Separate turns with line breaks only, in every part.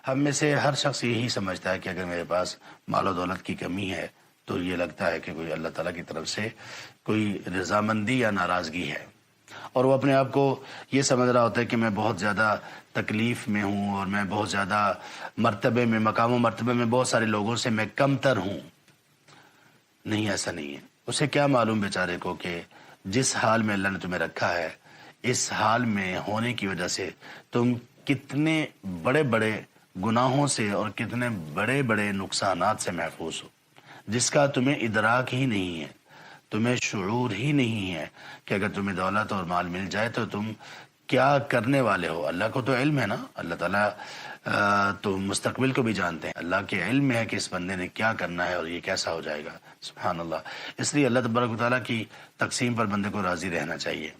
ہم میں سے ہر شخص یہی سمجھتا ہے کہ اگر میرے پاس مال و دولت کی کمی ہے تو یہ لگتا ہے کہ کوئی اللہ تعالیٰ کی طرف سے کوئی رضامندی یا ناراضگی ہے، اور وہ اپنے آپ کو یہ سمجھ رہا ہوتا ہے کہ میں بہت زیادہ تکلیف میں ہوں اور میں بہت زیادہ مرتبے میں، مقام و مرتبے میں بہت سارے لوگوں سے میں کم تر ہوں۔ نہیں، ایسا نہیں ہے۔ اسے کیا معلوم بیچارے کو کہ جس حال میں اللہ نے تمہیں رکھا ہے، اس حال میں ہونے کی وجہ سے تم کتنے بڑے بڑے گناہوں سے اور کتنے بڑے بڑے نقصانات سے محفوظ ہو، جس کا تمہیں ادراک ہی نہیں ہے، تمہیں شعور ہی نہیں ہے کہ اگر تمہیں دولت اور مال مل جائے تو تم کیا کرنے والے ہو۔ اللہ کو تو علم ہے نا، اللہ تعالیٰ تو مستقبل کو بھی جانتے ہیں، اللہ کے علم میں ہے کہ اس بندے نے کیا کرنا ہے اور یہ کیسا ہو جائے گا۔ سبحان اللہ۔ اس لیے اللہ تبارک و تعالیٰ کی تقسیم پر بندے کو راضی رہنا چاہیے۔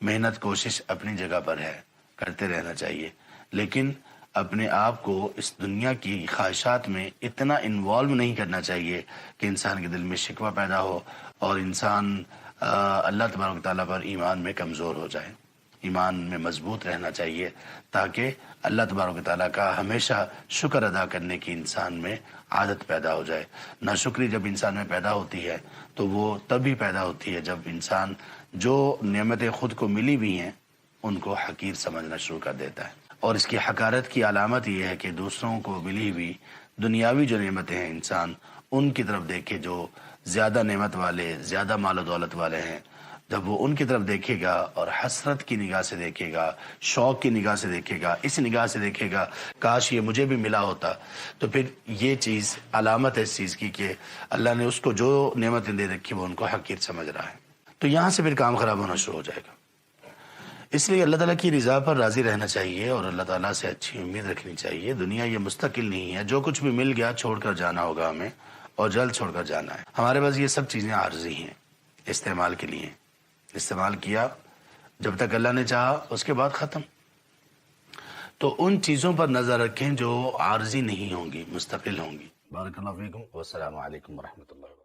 محنت کوشش اپنی جگہ پر ہے، کرتے رہنا چاہیے، لیکن اپنے آپ کو اس دنیا کی خواہشات میں اتنا انوالو نہیں کرنا چاہیے کہ انسان کے دل میں شکوہ پیدا ہو اور انسان اللہ تبارک و تعالیٰ پر ایمان میں کمزور ہو جائے۔ ایمان میں مضبوط رہنا چاہیے تاکہ اللہ تبارک و تعالیٰ کا ہمیشہ شکر ادا کرنے کی انسان میں عادت پیدا ہو جائے۔ ناشکری جب انسان میں پیدا ہوتی ہے تو وہ تبھی پیدا ہوتی ہے جب انسان جو نعمتیں خود کو ملی ہوئی ہیں ان کو حقیر سمجھنا شروع کر دیتا ہے، اور اس کی حقارت کی علامت یہ ہے کہ دوسروں کو ملی ہوئی دنیاوی جو نعمتیں ہیں انسان ان کی طرف دیکھے، جو زیادہ نعمت والے، زیادہ مال و دولت والے ہیں، جب وہ ان کی طرف دیکھے گا اور حسرت کی نگاہ سے دیکھے گا، شوق کی نگاہ سے دیکھے گا، اس نگاہ سے دیکھے گا کاش یہ مجھے بھی ملا ہوتا، تو پھر یہ چیز علامت ہے اس چیز کی کہ اللہ نے اس کو جو نعمتیں دے رکھی وہ ان کو حقیر سمجھ رہا ہے، تو یہاں سے پھر کام خراب ہونا شروع ہو جائے گا۔ اس لیے اللہ تعالیٰ کی رضا پر راضی رہنا چاہیے اور اللہ تعالیٰ سے اچھی امید رکھنی چاہیے۔ دنیا یہ مستقل نہیں ہے، جو کچھ بھی مل گیا چھوڑ کر جانا ہوگا ہمیں، اور جلد چھوڑ کر جانا ہے۔ ہمارے پاس یہ سب چیزیں عارضی ہیں، استعمال کے لیے، استعمال کیا جب تک اللہ نے چاہا، اس کے بعد ختم۔ تو ان چیزوں پر نظر رکھیں جو عارضی نہیں ہوں گی، مستقل ہوں گی۔ بارک اللہ فیکم، والسلام علیکم ورحمۃ اللہ وبرکاتہ۔